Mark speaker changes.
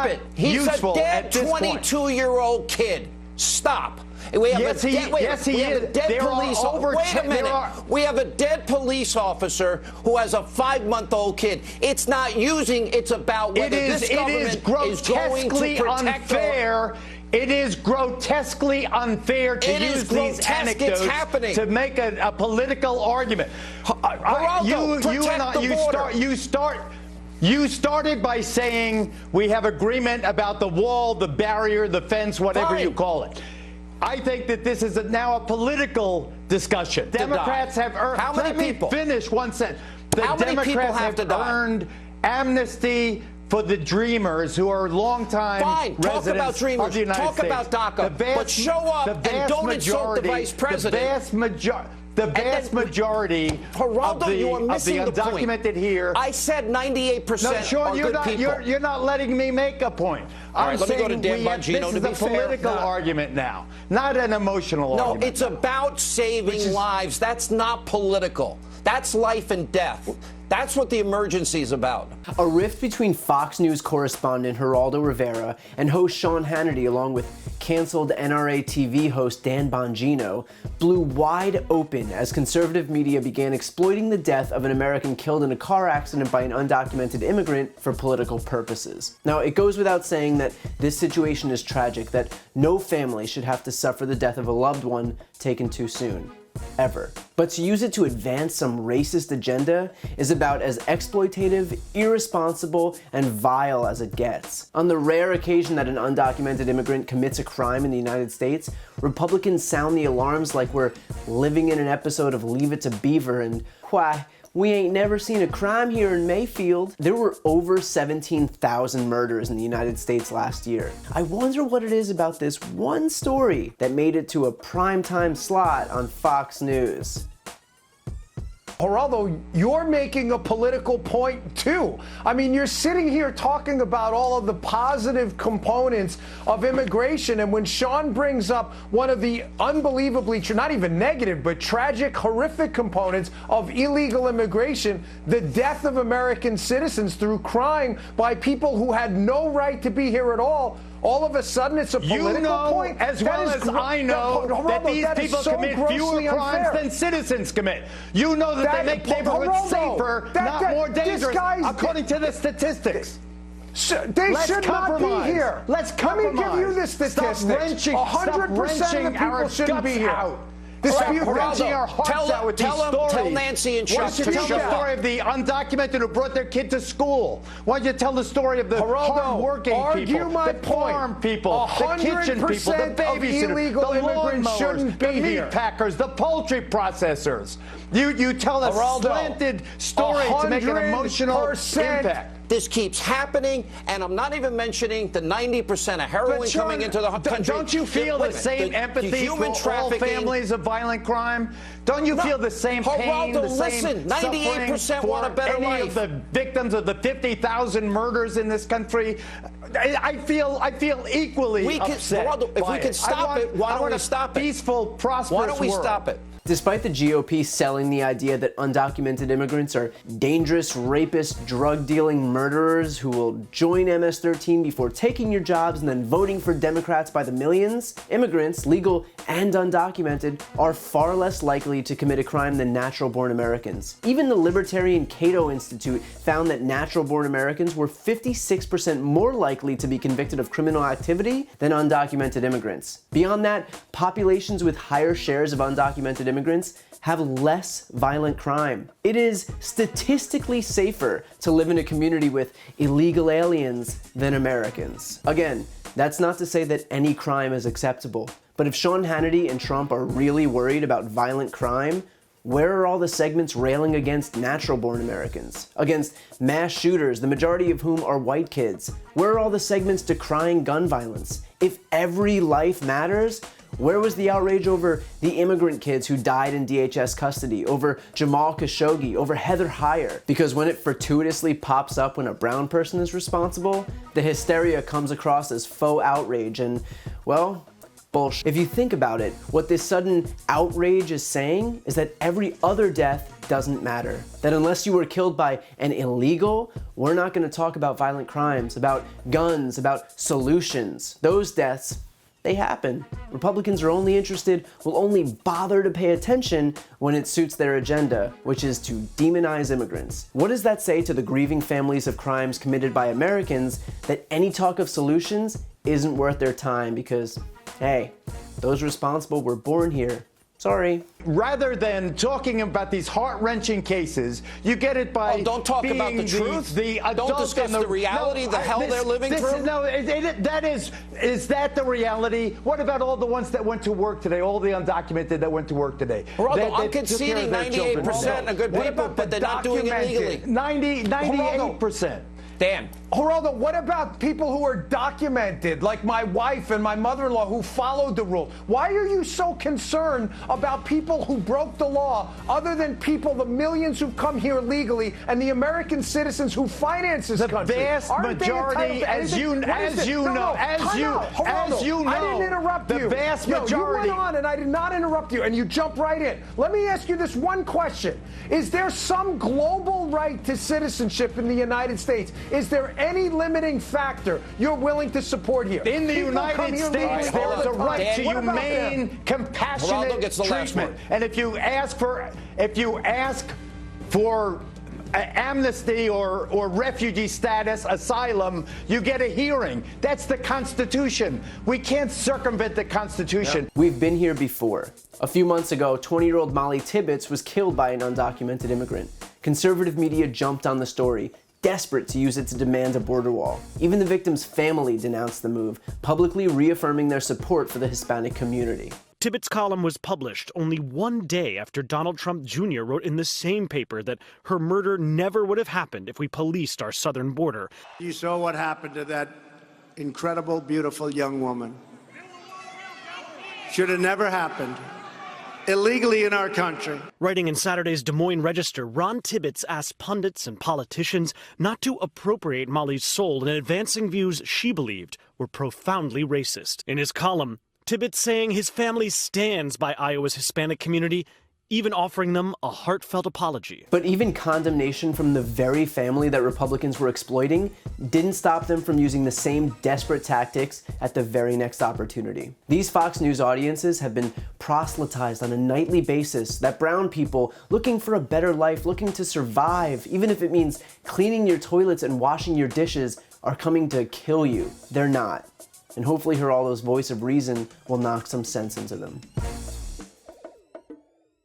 Speaker 1: Stop it. He's a dead 22-year-old kid. Stop. We have
Speaker 2: yes, he is.
Speaker 1: Wait a minute. We have a dead police officer who has a 5-month-old kid. It's not using. It's about whether this government is going to protect
Speaker 2: unfair. It is grotesquely unfair to use these anecdotes to make a political argument. You started by saying we have agreement about the wall, the barrier, the fence, whatever you call it. I think that this is now a political discussion. Democrats have earned.
Speaker 1: How many people?
Speaker 2: Let me finish one sentence. The Democrats have earned amnesty for the Dreamers, who are longtime residents of the United States.
Speaker 1: Talk about DACA, but show up and don't insult the vice president.
Speaker 2: The vast majority of the undocumented here.
Speaker 1: I said 98% are good people.
Speaker 2: You're not letting me make a point. I'm saying this is a political argument now, not an emotional argument.
Speaker 1: No, it's about saving lives. That's not political. That's life and death. That's what the emergency is about.
Speaker 3: A rift between Fox News correspondent Geraldo Rivera and host Sean Hannity, along with canceled NRA TV host Dan Bongino, blew wide open as conservative media began exploiting the death of an American killed in a car accident by an undocumented immigrant for political purposes. Now, it goes without saying that this situation is tragic, that no family should have to suffer the death of a loved one taken too soon. Ever. But to use it to advance some racist agenda is about as exploitative, irresponsible, and vile as it gets. On the rare occasion that an undocumented immigrant commits a crime in the United States, Republicans sound the alarms like we're living in an episode of Leave It to Beaver and, why, we ain't never seen a crime here in Mayfield. There were over 17,000 murders in the United States last year. I wonder what it is about this one story that made it to a primetime slot on Fox News.
Speaker 4: Geraldo, you're making a political point too. I mean, you're sitting here talking about all of the positive components of immigration, and when Sean brings up one of the unbelievably, not even negative, but tragic, horrific components of illegal immigration, the death of American citizens through crime by people who had no right to be here at all of a sudden it's a political point?
Speaker 2: As well as I know that these people commit fewer crimes than citizens commit. You know that they make neighborhoods safer, not more dangerous, according to the statistics.
Speaker 4: They should not be here.
Speaker 2: Let's compromise.
Speaker 4: Let me give you the statistics. 100% of the people shouldn't be here.
Speaker 1: Tell Nancy and Chuck.
Speaker 2: Why don't you tell the story of the undocumented who brought their kid to school? Why don't you tell the story of the hard-working people, the farm people, the kitchen people, the babysitters, the lawnmowers, the meat packers, the poultry processors? You tell a slanted story to make an emotional impact.
Speaker 1: This keeps happening, and I'm not even mentioning the 90% of heroin coming into the country.
Speaker 2: Don't you feel the same empathy for all families of violent crime? Don't you feel the same pain, the same
Speaker 1: 98% want a better life.
Speaker 2: Any of the victims of the 50,000 murders in this country? I feel equally upset.
Speaker 1: If we can stop it, why don't we stop it?
Speaker 2: Peaceful, prosperous
Speaker 1: world. Why don't we stop it?
Speaker 3: Despite the GOP selling the idea that undocumented immigrants are dangerous, rapist, drug-dealing murderers who will join MS-13 before taking your jobs and then voting for Democrats by the millions, immigrants, legal and undocumented, are far less likely to commit a crime than natural-born Americans. Even the libertarian Cato Institute found that natural-born Americans were 56% more likely to be convicted of criminal activity than undocumented immigrants. Beyond that, populations with higher shares of undocumented immigrants have less violent crime. It is statistically safer to live in a community with illegal aliens than Americans. Again, that's not to say that any crime is acceptable, but if Sean Hannity and Trump are really worried about violent crime, where are all the segments railing against natural-born Americans? Against mass shooters, the majority of whom are white kids? Where are all the segments decrying gun violence? If every life matters, where was the outrage over the immigrant kids who died in DHS custody, over Jamal Khashoggi, over Heather Heyer? Because when it fortuitously pops up when a brown person is responsible, the hysteria comes across as faux outrage and, well, bullshit. If you think about it, what this sudden outrage is saying is that every other death doesn't matter. That unless you were killed by an illegal, we're not going to talk about violent crimes, about guns, about solutions. Those deaths, they happen. Republicans are only interested, will only bother to pay attention when it suits their agenda, which is to demonize immigrants. What does that say to the grieving families of crimes committed by Americans that any talk of solutions isn't worth their time because, hey, those responsible were born here. Sorry.
Speaker 2: Rather than talking about these heart-wrenching cases, you get it by
Speaker 1: don't talk about the truth. Don't discuss the reality, the hell they're living through.
Speaker 2: No, is that the reality? What about all the ones that went to work today, all the undocumented that went to work today?
Speaker 1: Geraldo, I'm conceding 98% are good people, but they're not doing it legally.
Speaker 2: 98%.
Speaker 1: Dan.
Speaker 4: Geraldo, what about people who are documented, like my wife and my mother-in-law who followed the rule? Why are you so concerned about people who broke the law other than people, the millions who've come here legally and the American citizens who finance this country?
Speaker 2: The vast majority, as you know,
Speaker 4: I didn't interrupt you.
Speaker 2: The vast majority.
Speaker 4: You went on and I did not interrupt you, and you jumped right in. Let me ask you this one question. Is there some global right to citizenship in the United States? Is there any limiting factor you're willing to support here?
Speaker 2: In the United States, there is a right to humane, compassionate treatment. And if you ask for amnesty or refugee status, asylum, you get a hearing. That's the Constitution. We can't circumvent the Constitution.
Speaker 3: We've been here before. A few months ago, 20-year-old Molly Tibbetts was killed by an undocumented immigrant. Conservative media jumped on the story, desperate to use it to demand a border wall. Even the victim's family denounced the move, publicly reaffirming their support for the Hispanic community.
Speaker 5: Tibbetts' column was published only one day after Donald Trump Jr. wrote in the same paper that her murder never would have happened if we policed our southern border.
Speaker 6: You saw what happened to that incredible, beautiful young woman. Should have never happened. Illegally in our country.
Speaker 5: Writing in Saturday's Des Moines Register, Ron Tibbetts asked pundits and politicians not to appropriate Molly's soul in advancing views she believed were profoundly racist. In his column, Tibbetts saying his family stands by Iowa's Hispanic community, even offering them a heartfelt apology.
Speaker 3: But even condemnation from the very family that Republicans were exploiting didn't stop them from using the same desperate tactics at the very next opportunity. These Fox News audiences have been proselytized on a nightly basis that brown people looking for a better life, looking to survive, even if it means cleaning your toilets and washing your dishes, are coming to kill you. They're not. And hopefully Geraldo's voice of reason will knock some sense into them.